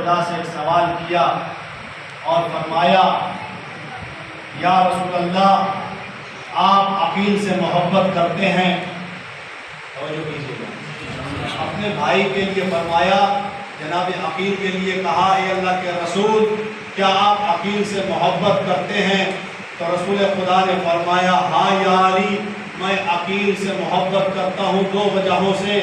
خدا سے ایک سوال کیا اور فرمایا یا رسول اللہ آپ عقیل سے محبت کرتے ہیں؟ توجہ کیجیے گا، اپنے بھائی کے لیے فرمایا، جناب عقیل کے لیے کہا اے اللہ کے رسول کیا آپ عقیل سے محبت کرتے ہیں؟ تو رسول خدا نے فرمایا ہاں یا علی میں عقیل سے محبت کرتا ہوں دو وجہوں سے۔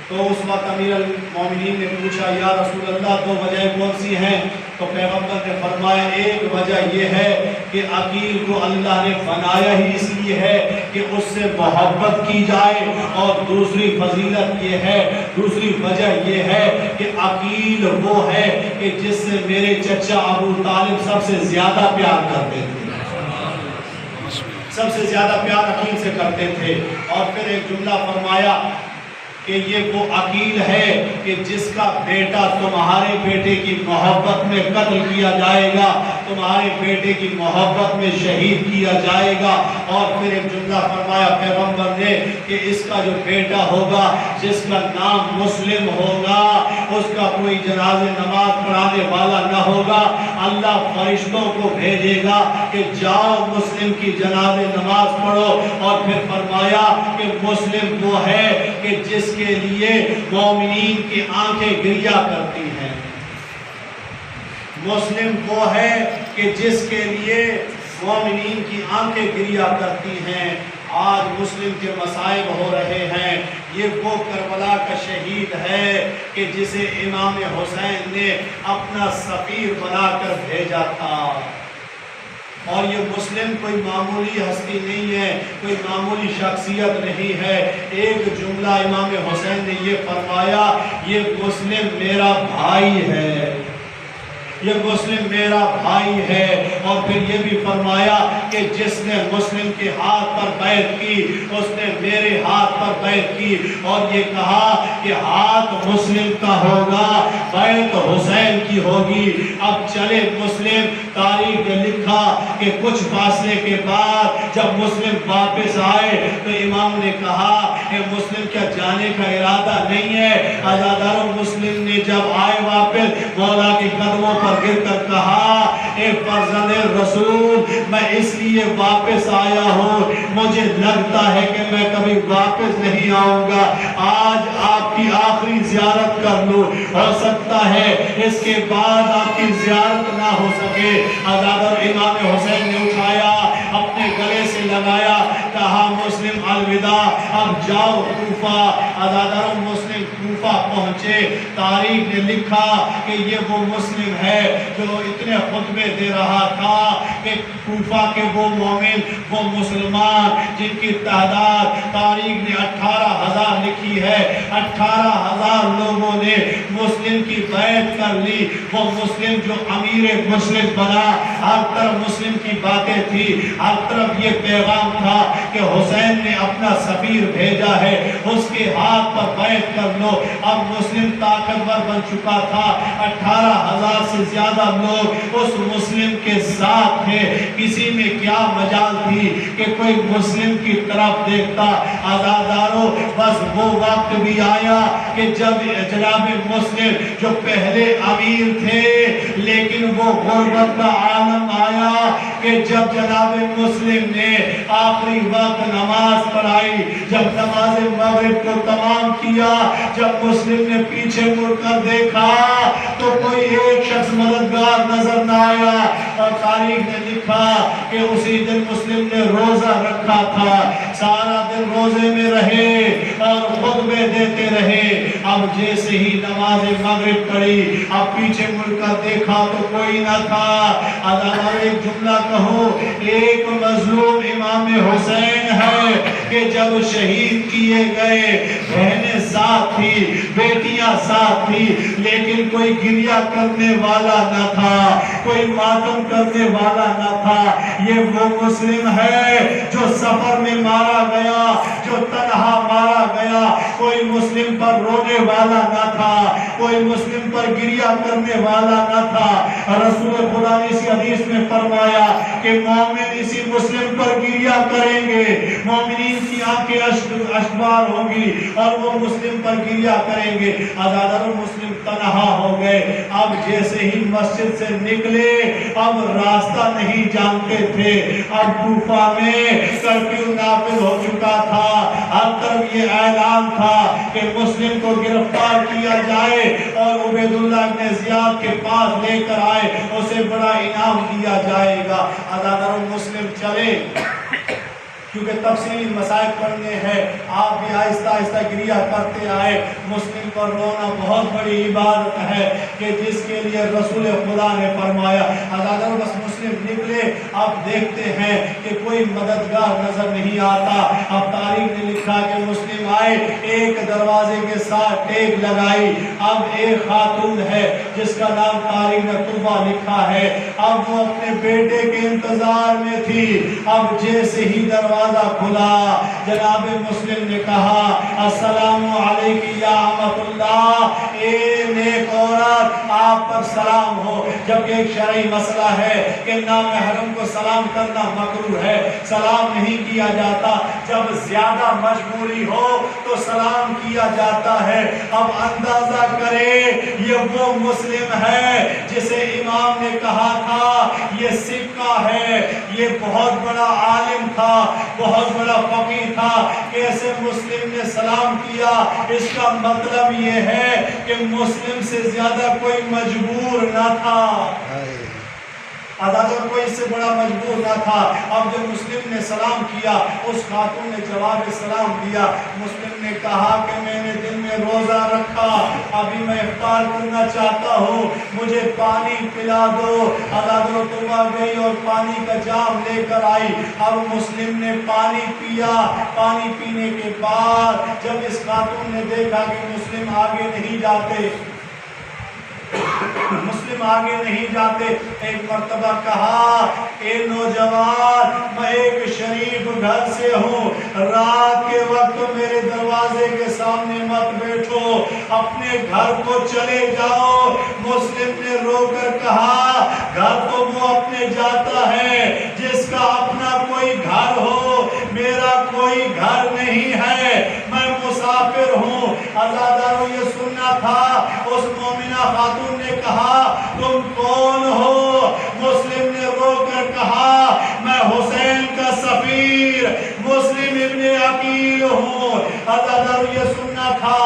تو اس وقت امیر المومنین نے پوچھا یا رسول اللہ دو وجہیں کون سی ہیں؟ تو پیغمبر نے فرمایا ایک وجہ یہ ہے کہ عقیل کو اللہ نے بنایا ہی اس لیے ہے کہ اس سے محبت کی جائے، اور دوسری فضیلت یہ ہے، دوسری وجہ یہ ہے کہ عقیل وہ ہے کہ جس سے میرے چچا ابو طالب سب سے زیادہ پیار کرتے تھے، سب سے زیادہ پیار عقیل سے کرتے تھے۔ اور پھر ایک جملہ فرمایا کہ یہ وہ عقیل ہے کہ جس کا بیٹا تمہارے بیٹے کی محبت میں قتل کیا جائے گا، تمہارے بیٹے کی محبت میں شہید کیا جائے گا۔ اور پھر ایک جملہ فرمایا پیغمبر نے کہ اس کا جو بیٹا ہوگا جس کا نام مسلم ہوگا، اس کا کوئی جنازے نماز پڑھانے والا نہ ہوگا، اللہ فرشتوں کو بھیجے گا کہ جاؤ مسلم کی جنازے نماز پڑھو۔ اور پھر فرمایا کہ مسلم وہ ہے کہ جس کے لیے مومنین کی آنکھیں گریا کرتی ہیں، مسلم وہ ہے کہ جس کے لیے مومنین کی آنکھیں گریا کرتی ہیں۔ آج مسلم کے مصائب ہو رہے ہیں، یہ وہ کربلا کا شہید ہے کہ جسے امام حسین نے اپنا سفیر بنا کر بھیجا تھا۔ اور یہ مسلم کوئی معمولی ہستی نہیں ہے، کوئی معمولی شخصیت نہیں ہے۔ ایک جملہ امام حسین نے یہ فرمایا یہ مسلم میرا بھائی ہے، یہ مسلم میرا بھائی ہے۔ اور پھر یہ بھی فرمایا کہ جس نے مسلم کے ہاتھ پر بیعت کی اس نے میرے ہاتھ پر بیعت کی، اور یہ کہا کہ ہاتھ مسلم کا ہوگا بیعت حسین کی ہوگی۔ اب چلے مسلم، تاریخ نے لکھا کہ کچھ فاصلے کے بعد جب مسلم واپس آئے تو امام نے کہا کہ مسلم کیا جانے کا ارادہ نہیں ہے؟ عزادار مسلم نے جب آئے واپس مولا کے قدموں پر گر کر کہا اے فرزند رسول میں اس لیے واپس آیا ہوں، مجھے لگتا ہے کہ میں کبھی واپس نہیں آؤں گا، آج آپ کی آخری زیارت کر لوں، ہو سکتا ہے اس کے بعد آپ کی زیارت نہ ہو سکے۔ عزادار امام حسین نے اٹھایا، اپنے گلے سے لگایا، کہا مسلم الوداع، اب جاؤ کوفہ۔ عزادار مسلم کوفہ پہنچے۔ تاریخ نے لکھا کہ یہ وہ مسلم ہے جو اتنے خطبے دے رہا تھا کہ کوفہ کے وہ مومن، وہ مسلمان جن کی تعداد تاریخ نے 18,000 لکھی ہے، 18,000 لوگوں نے مسلم کی بیعت کر لی۔ وہ مسلم جو امیر مسلم بنا، ہر طرف مسلم کی باتیں تھی، ہر طرف یہ پیغام تھا کہ حسین نے اپنا سفیر بھیجا ہے، اس کے ہاتھ پر بیعت کر لو۔ اب مسلم طاقتور بن چکا تھا، 18,000 سے زیادہ لوگ اس مسلم کے ساتھ تھے۔ کسی میں کیا مجال تھی کہ کوئی مسلم کی طرف دیکھتا؟ عزاداروں بس وہ وقت بھی آیا کہ جب جناب مسلم جو پہلے امیر تھے لیکن وہ غربت کا عالم آیا کہ جب جناب مسلم نے آخری وقت نماز پڑھائی، جب نماز مغرب کو تمام کیا، جب مسلم نے پیچھے مڑ کر دیکھا تو کوئی ایک شخص مددگار نظر نہ آیا۔ اور تاریخ نے لکھا کہ اسی دن مسلم نے روزہ رکھا تھا، سارا دن روزے میں رہے اور خطبے دیتے رہے۔ اب جیسے ہی نماز مغرب پڑھی، اب پیچھے مڑ کر دیکھا تو کوئی نہ تھا۔ عزادار ایک جملہ کہو، ایک مظلوم امام حسین ہے کہ جب شہید کیے گئے بہنیں ساتھ تھی، بیٹیاں ساتھ تھی، لیکن کوئی گریہ کرنے والا نہ تھا، کوئی ماتم کرنے والا نہ تھا۔ یہ وہ مسلم ہے جو سفر میں مارا گیا، جو تنہا مارا گیا، کوئی مسلم پر رونے والا نہ تھا، کوئی مسلم پر گریہ کرنے والا نہ تھا۔ رسول خدا نے اسی حدیث میں فرمایا کہ مومن اسی مسلم پر گریہ کریں گے، مومنین کی آنکھیں اشکبار ہوں گی اور وہ مسلم پر گریہ کریں گے۔ آزادار مسلم تنہا ہو گئے، اب جیسے ہی مسجد سے نکلے اب راستہ نہیں جانتے تھے۔ اب کوفہ میں کرفیو نافذ ہو چکا تھا، ہر طرف یہ اعلان تھا کہ مسلم کو گرفتار کیا جائے اور عبید اللہ بن زیاد کے پاس لے کر آئے، اسے بڑا انعام دیا جائے گا۔ آزادار مسلم چلے، کیونکہ تفصیلی مسائل پڑھنے ہیں، آپ بھی آہستہ آہستہ گریہ کرتے آئے۔ مسلم پر رونا بہت بڑی عبادت ہے کہ جس کے لیے رسول خدا نے فرمایا۔ آزادار بس مسلم نکلے، اب دیکھتے ہیں کہ کوئی مددگار نظر نہیں آتا۔ اب تاریخ نے لکھا کہ مسلم آئے، ایک دروازے کے ساتھ ٹیک لگائی، اب ایک خاتون ہے جس کا نام تاریخ نے طلبہ لکھا ہے، اب وہ اپنے بیٹے کے انتظار میں تھی۔ اب جیسے ہی دروازہ کھلا، جناب مسلم نے کہا السلام علیکم یا امت اللہ، اے نیک عورت آپ پر سلام ہو۔ جبکہ ایک شرعی مسئلہ ہے کہ نامحرم کو سلام کرنا مکروہ ہے، سلام نہیں کیا جاتا، جب زیادہ مجبوری ہو تو سلام کیا جاتا ہے۔ اب اندازہ کرے یہ وہ مسلم ہے جسے امام نے کہا تھا یہ سکہ ہے، یہ بہت بڑا عالم تھا، بہت بڑا فقیہ تھا، کیسے مسلم نے سلام کیا؟ اس کا مطلب یہ ہے کہ مسلم سے زیادہ کوئی مجبور نہ تھا، آزادار کوئی اس سے بڑا مجبور نہ تھا۔ اب جب مسلم نے سلام کیا، اس خاتون نے جواب سلام دیا۔ مسلم نے کہا کہ میں نے دن میں روزہ رکھا، ابھی میں افطار کرنا چاہتا ہوں، مجھے پانی پلا دو۔ آزادار طلبہ گئی اور پانی کا جام لے کر آئی۔ اب مسلم نے پانی پیا، پانی پینے کے بعد جب اس خاتون نے دیکھا کہ مسلم آگے نہیں جاتے، مسلم آگے نہیں جاتے، ایک مرتبہ کہا اے نوجوان، میں ایک شریف گھر سے ہوں، رات کے وقت میرے دروازے کے سامنے مت بیٹھو، اپنے گھر کو چلے جاؤ۔ مسلم نے رو کر کہا گھر تو وہ اپنے جاتا ہے جس کا اپنا کوئی گھر ہو، میرا کوئی گھر نہیں ہے، میں مسافر ہوں۔ آزاداروں یہ سننا تھا۔ اس مومنہ خاتون نے کہا تم کون ہو؟ مسلم نے رو کر کہا میں حسین کا سفیر مسلم ابن عقیل ہوں۔ آزاداروں یہ سننا تھا۔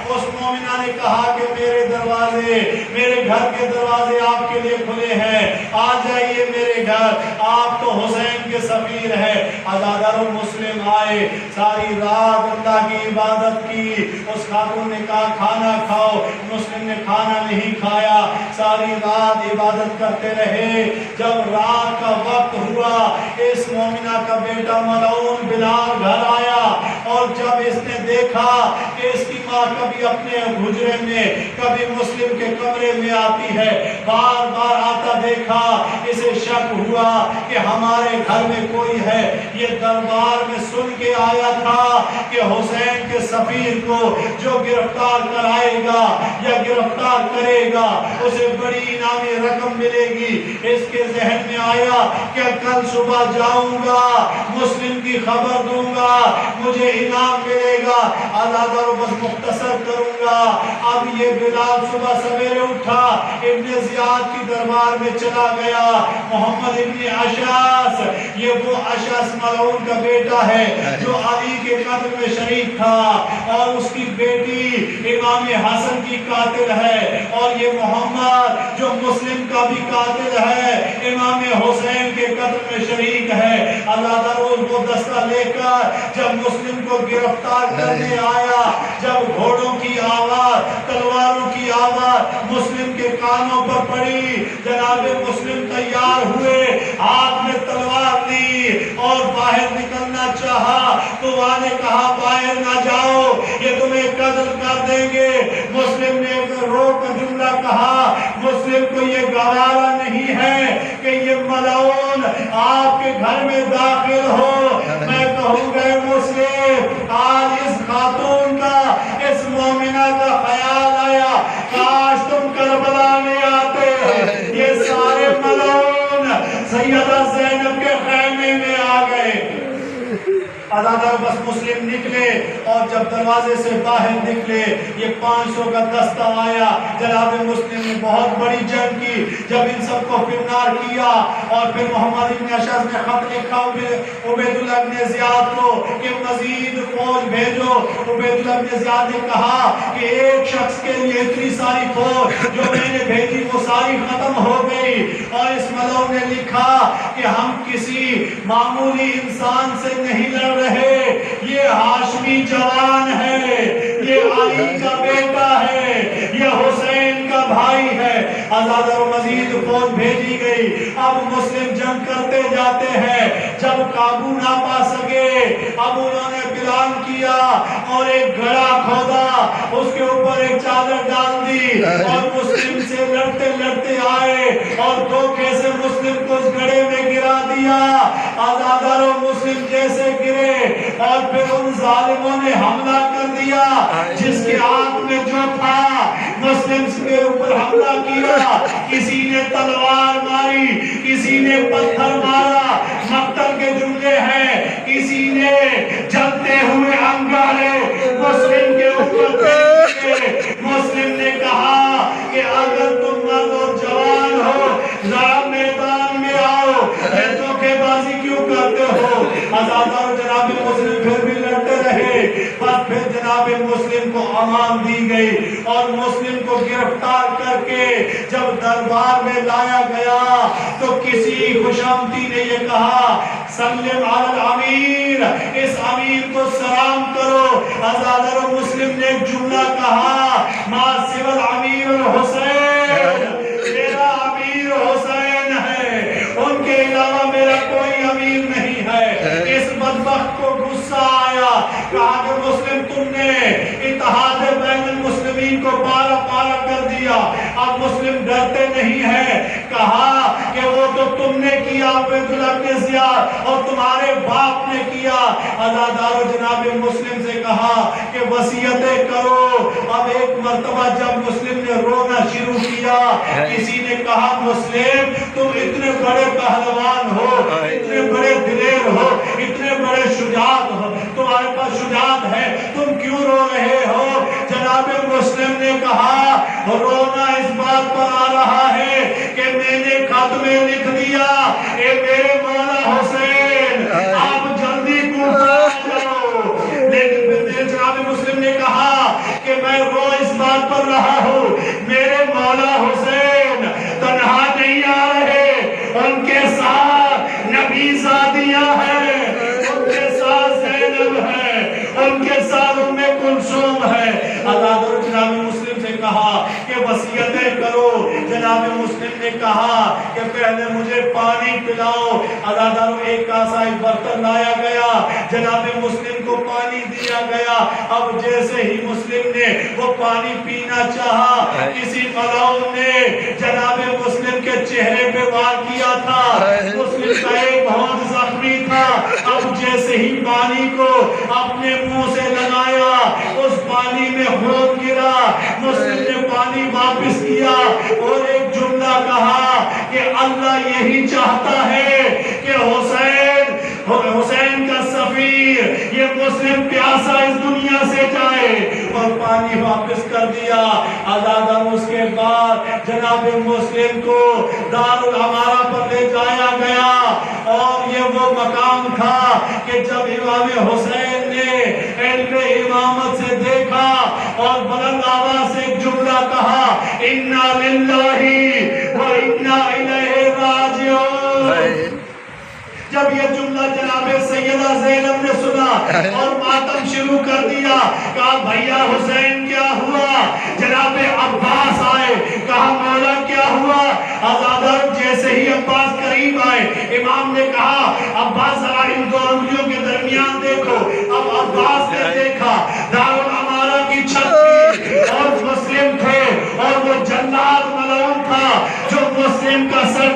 اس مومنہ نے کہا کہ میرے دروازے، میرے گھر کے دروازے آپ کے لیے کھلے ہیں، آ جائیے میرے گھر، آپ تو حسین کے سفیر ہیں۔ آزاداروں مسلم آئے، ساری رات اللہ کی عبادت کی۔ اس خاتون نے کہا کھانا کھاؤ، مسلم نے کھانا نہیں کھایا، ساری رات عبادت کرتے رہے۔ جب رات کا وقت ہوا، اس مومنہ کا بیٹا ملعون بلال گھر آیا، اور جب اس نے دیکھا کہ اس کی ماں کبھی اپنے حجرے میں کبھی مسلم کے کمرے میں آتی ہے، بار بار آتا دیکھا، اسے شک ہوا کہ ہمارے گھر میں کوئی ہے۔ یہ دربار میں سن کے آیا تھا کہ حسین کے سفیر کو جو گرفتار کرائے گا یا گرفتار کرے گا اسے بڑی انعامی رقم ملے گی۔ اس کے ذہن میں آیا کہ کل صبح جاؤں گا، مسلم کی خبر دوں گا، مجھے انعام ملے گا۔ آزاداروں بس مختصر کروں گا۔ اب یہ بلال صبح سویرے اٹھا، ابن زیاد کی دربار میں چلا گیا۔ محمد ابن اشعث، یہ وہ اشعث ملعون کا بیٹا ہے جو علی کے قتل میں شریک تھا، اور اس کی بیٹی امام حسن کی قاتل ہے، اور یہ محمد جو مسلم کا بھی قاتل ہے، امام حسین کے قتل میں شریک ہے۔ آزاداروں وہ دستہ لے کر جب مسلم کو گرفتار کرنے آیا، جب گھوڑوں کی آواز، تلواروں کی آواز مسلم کے کانوں پر پڑی، جناب مسلم تیار ہوئے، ہاتھ میں تلوار لی اور باہر نکلنا چاہا تو وہاں نے کہا باہر نہ جاؤ، یہ تمہیں قتل کر دیں گے۔ مسلم نے رو کر جملہ کہا مسلم کو یہ گوارا نہیں کرتی ہے کہ یہ ملعون آپ کے گھر میں داخل ہو، میں کہوں گا مسلم آج اس خاتون کا، اس مومنہ کا خیال آیا کاش تم کربلا میں آتے، یہ سارے ملعون سیدہ زینب کے خیمے میں آ گئے۔ آزادار بس مسلم نکلے اور جب دروازے سے باہر نکلے یہ 500 کا دستہ آیا، جناب مسلم نے بہت بڑی جنگ کی، جب ان سب کو فرنار کیا اور پھر محمد ابن اشعث نے خط لکھا عبید اللہ ابن زیاد کو کہ مزید فوج بھیجو۔ عبید اللہ ابن زیاد نے کہا کہ ایک شخص کے لیے اتنی ساری فوج جو میں نے بھیجی وہ ساری ختم ہو گئی، اور اس ملعون نے لکھا کہ ہم کسی معمولی انسان سے نہیں لڑ رہے، یہ ہاشمی جوان ہے، یہ علی کا بیٹا ہے، یہ حسین کا بھائی ہے۔ آزاد اور مزید فوج بھیجی گئی۔ اب مسلم جنگ کرتے جاتے ہیں، جب قابو نہ پا سکے اب انہوں نے اعلان کیا اور ایک گڑھا کھودا، اس کے اوپر ایک چادر ڈال دی اور مسلم سے لڑتے لڑتے آئے اور دھوکے سے مسلم کو اس گڑھے میں گرا دیا۔ آزادار و مسلم جیسے گرے اور پھر ان ظالموں نے حملہ کر دیا، جس کے ہاتھ میں جو تھا مسلم کے اوپر حملہ کیا، کسی نے تلوار ماری، کسی نے پتھر مارا، مقتل کے جملے ہیں، کسی نے جلتے ہوئے انگارے مسلم کے اوپر پھینکے۔ مسلم نے کہا کہ اگر تم مرد اور جوان ہو ذرا میدان میں آؤ، یہ دھوکے بازی کیوں کرتے ہو؟ آزادار جناب مسلم پھر بھی لڑتے رہے، بس پھر جناب مسلم کو امان دی گئی اور مسلم کو گرفتار کر کے جب دربار میں لایا گیا تو کسی خوشامتی نے یہ کہا سلم علی الامیر، اس امیر کو سلام کرو۔ آزادار مسلم نے ایک جملہ کہا ما سوى الامیر الحسین، میرا امیر حسین ہے، ان کے علاوہ میرا کوئی امیر نہیں ہے۔ اس بدبخت کو غصہ آیا، کہا کہ مسلم تم نے اتحاد بین المسلمین کو پارا پارا کر دیا، اب مسلم ڈرتے نہیں ہیں، کہا کہ وہ تو تم نے کیا عبید اللہ بن زیاد اور تمہارے باپ نے کیا۔ آزادار جناب مسلم سے کہا کہ وصیتیں کرو۔ اب ایک مرتبہ جب مسلم نے رونا شروع کیا، کسی نے کہا مسلم تم اتنے بڑے پہلوان ہو، اتنے بڑے دلیر ہو، اتنے بڑے شجاعت ہو، تمہارے پاس شجاعت ہے، تم کیوں رو رہے ہو؟ جناب مسلم نے کہا رونا اس بات پر آ رہا ہے کہ میں نے خط میں لکھ دیا اے میرے مولا حسین آپ جلدی کوفہ جاؤ، لیکن پھر جناب مسلم نے کہا کہ میں رو اس بات پر رہا ہوں میرے مولا حسین تنہا نہیں آ رہے، ان کے ساتھ نبی زادیاں ہیں، ان کے ساتھ زینب ہے، ان کے ساتھ ام کلثوم ہے۔ آزاد اور جناب مسلم سے کہا کہ وصیتیں کرو۔ جناب مسلم نے کہا کہ پہلے مجھے پانی پلاؤ۔ آزاداروں ایک کاسا ایک برتن لایا گیا، جناب مسلم کو پانی دیا گیا۔ اب جیسے ہی مسلم نے وہ پانی پینا چاہا، کسی ملعون نے جناب مسلم کے چہرے پہ وار کیا تھا، مسلم کا ایک بہت زخمی تھا، اب جیسے ہی پانی کو اپنے منہ سے لگایا اس پانی میں خون گرا، مسلم نے پانی واپس کیا اور ایک جملہ کہا کہ اللہ یہی چاہتا ہے کہ حسین کا سفیر یہ مسلم پیاسا اس دنیا سے جائے، اور پانی واپس کر دیا۔ آزادہ اس کے بعد جناب مسلم کو دار الامارہ پر لے جایا گیا، اور یہ وہ مقام تھا کہ جب امام حسین نے علم امامت سے دیکھا اور بلند آواز سے ایک جملہ کہا انا للہ و انا الیہ راجعون۔ جب یہ جملہ جناب سیدہ زینب نے سنا اور ماتم شروع کر دیا، کہا بھیا حسین کیا ہوا؟ جناب عباس آئے، کہا مولا کیا ہوا؟ آزادہ جیسے ہی عباس قریب آئے، امام نے کہا عباس ذرا ان دو انگلیوں کے درمیان دیکھو۔ اب عباس نے دیکھا دار الامارہ کی چھت تھی اور مسلم تھے، اور وہ جلاد ملعون تھا جو مسلم کا سر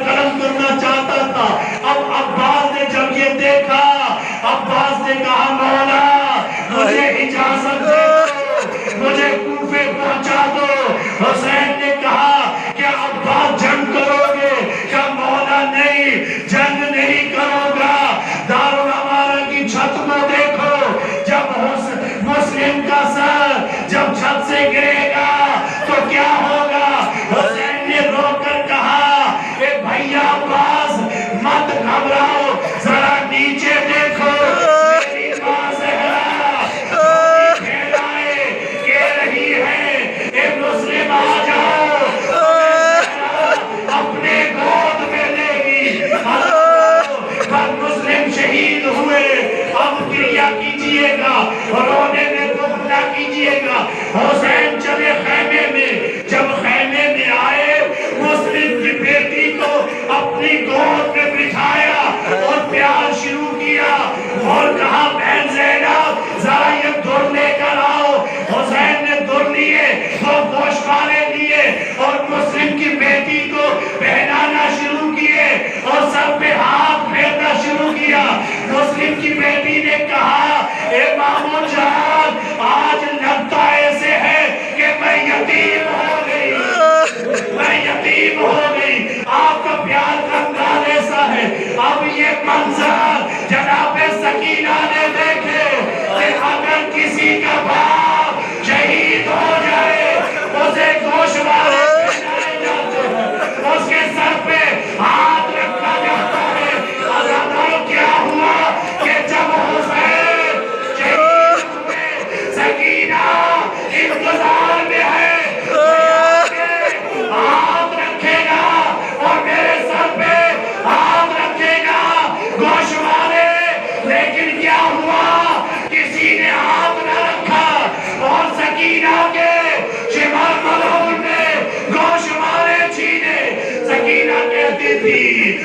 گھبراؤ، ذرا نیچے دیکھو، میری ماں زہرا کہلائے کہہ رہی ہے اے مسلم آ جاؤ، اپنے گود میں لے گی۔ پر مسلم شہید ہوئے، اب کریا کیجئے گا، رونے میں بغلا کیجئے گا۔ حسین چلے خیمے میں، جب خیمے میں آئے مسلم کی بیٹی کو اپنی گود میں بٹھایا اور پیار شروع کیا اور کہا بہن زینب ذرا یہ در لے کر آؤ۔ حسین نے در لیے، وہ گوشوارے لیے اور مسلم کی بیٹی کو پہنانا شروع کیے اور سر پہ ہاتھ پھیرنا شروع کیا۔ مسلم کی بیٹی نے کہا اے مامو جان آج لگتا ایسے ہے کہ میں یتیم ہو گئی، میں یتیم ہو گئی۔ آپ کا پیار کا انداز ایسا ہے۔ اب یہ منظر جناب سکینہ نے دیکھے کہ اگر کسی کا باپ شہید ہو جائے اسے گوشوارے پہنائے جاتے ہیں، اس کے سر پہ ہاتھ رکھا جاتا ہے۔ عزیزانو کیا ہوا کہ جب حسین شہید ہوئے سکینہ انتظار میں ہے، ہاتھ رکھے گا اور میرے سر پہ ہاتھ رکھے گا گوشوارے، لیکن کیا ہوا کسی نے ہاتھ نہ رکھا اور سکینہ کے شمال ملعون نے گوشوارے چھینے۔ سکینہ کہتی تھی